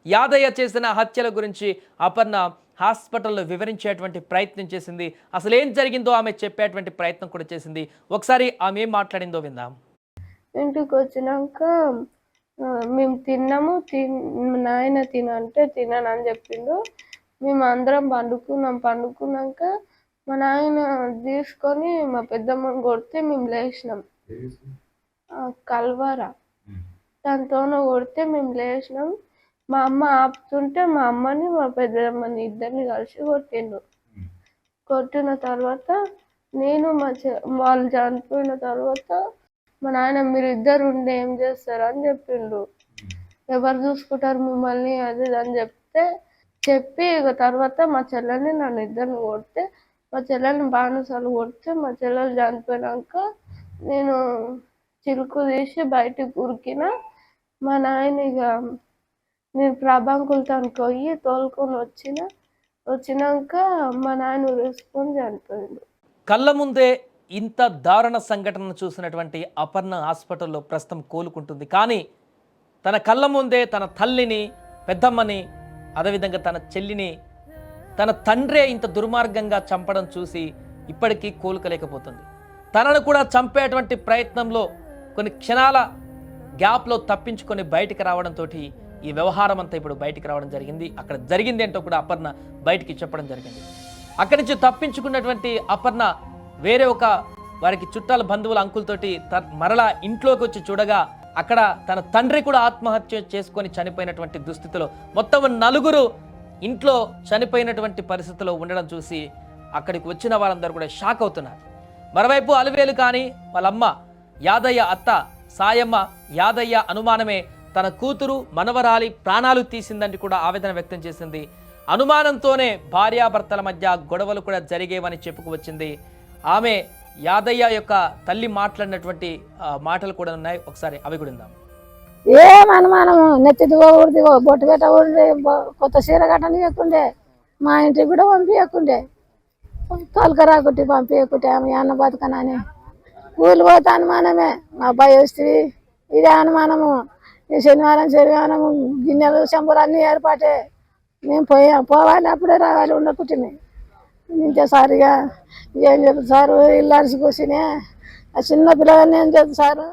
యాదయ్య చేసిన హత్యల గురించి అపర్ణ హాస్పిటల్లో వివరించేటువంటి ప్రయత్నం చేసింది. అసలు ఏం జరిగిందో ఆమె చెప్పేటువంటి ప్రయత్నం కూడా చేసింది. ఒకసారి ఆమె ఏం మాట్లాడిందో విందాం. ఇంటికి వచ్చినాక మేము తిన్నాము, నాయన తినంటే తిననని చెప్పిండు. మేము అందరం పండుకున్నాక మా నాయన తీసుకొని మా పెద్దమ్మని కొడితే మేము లేచినాం. కల్వర దాంతోనే కొడితే మేము లేచినాం. మా అమ్మ ఆపుతుంటే మా అమ్మని మా పెద్దమ్మని ఇద్దరిని కలిసి కొట్టిండు. కొట్టిన తర్వాత నేను వాళ్ళు చనిపోయిన తర్వాత మా నాయన మీరు ఇద్దరు ఉండి ఏం చేస్తారు అని చెప్పిండు. ఎవరు చూసుకుంటారు మిమ్మల్ని అది అని చెప్పి ఇక తర్వాత మా చెల్లెల్ని నన్ను ఇద్దరిని కొడితే మా చెల్లెల్ని బాణసాలు కొడితే మా చెల్లెలు చనిపోయినాక నేను చిలుకు తీసి బయటికి ఉరికిన. మా నాయన ఇక నేను ప్రభాంకులతో పోయి తోలుకొని వచ్చినాక మా నాయన వేసుకొని చనిపోయిండు. కళ్ళ ముందే ఇంత దారుణ సంఘటనను చూసినటువంటి అపర్ణ హాస్పిటల్లో ప్రస్తుతం కోలుకుంటుంది. కానీ తన కళ్ళ ముందే తన తల్లిని, పెద్దమ్మని, అదేవిధంగా తన చెల్లిని, తన తండ్రే ఇంత దుర్మార్గంగా చంపడం చూసి ఇప్పటికీ కోలుకోలేకపోతుంది. తనను కూడా చంపేటువంటి ప్రయత్నంలో కొన్ని క్షణాల గ్యాప్లో తప్పించుకొని బయటికి రావడంతో ఈ వ్యవహారం అంతా ఇప్పుడు బయటికి రావడం జరిగింది. అక్కడ జరిగింది ఏంటో కూడా అపర్ణ బయటికి చెప్పడం జరిగింది. అక్కడి నుంచి తప్పించుకున్నటువంటి అపర్ణ వేరే ఒక వారికి చుట్టాల బంధువుల అంకులతోటి మరలా ఇంట్లోకి వచ్చి చూడగా అక్కడ తన తండ్రి కూడా ఆత్మహత్య చేసుకొని చనిపోయినటువంటి దుస్థితిలో మొత్తం నలుగురు ఇంట్లో చనిపోయినటువంటి పరిస్థితిలో ఉండడం చూసి అక్కడికి వచ్చిన వారందరూ కూడా షాక్ అవుతున్నారు. మరోవైపు అలివేలు కానీ వాళ్ళమ్మ యాదయ్య అత్త సాయమ్మ యాదయ్య అనుమానమే తన కూతురు మనవరాలి ప్రాణాలు తీసిందని కూడా ఆవేదన వ్యక్తం చేసింది. అనుమానంతోనే భార్యాభర్తల మధ్య గొడవలు కూడా జరిగేవని చెప్పుకువచ్చింది. ఆమె యాదయ్య యొక్క తల్లి మాట్లాడినటువంటి మాటలు కూడా ఉన్నాయి. ఒకసారి అవి కూడా ఉందాం. ఏం అనుమానము, నెత్తి దిగో బొట్టు పెట్ట కొత్త చీర కట్టనియకుండే, మా ఇంటికి కూడా పంపించకుండే, తొలకరాకుట్టి పంపించకుంటే ఆమె అన్న బతకనని కూలి పోతే అనుమానమే. మా అబ్బాయి వస్తే ఇదే అనుమానము. ఈ శనివారం గిన్నెలు చెంబులు అన్నీ ఏర్పాటే. మేము పోవాలి, అప్పుడే రావాలి ఉండకుంటే ఇంకేసారిగా ఏం చెప్తారు సారు ఇల్లు అరిసిపోసినే ఆ చిన్న పిల్లగాన్ని ఏం చెప్తారు సారు.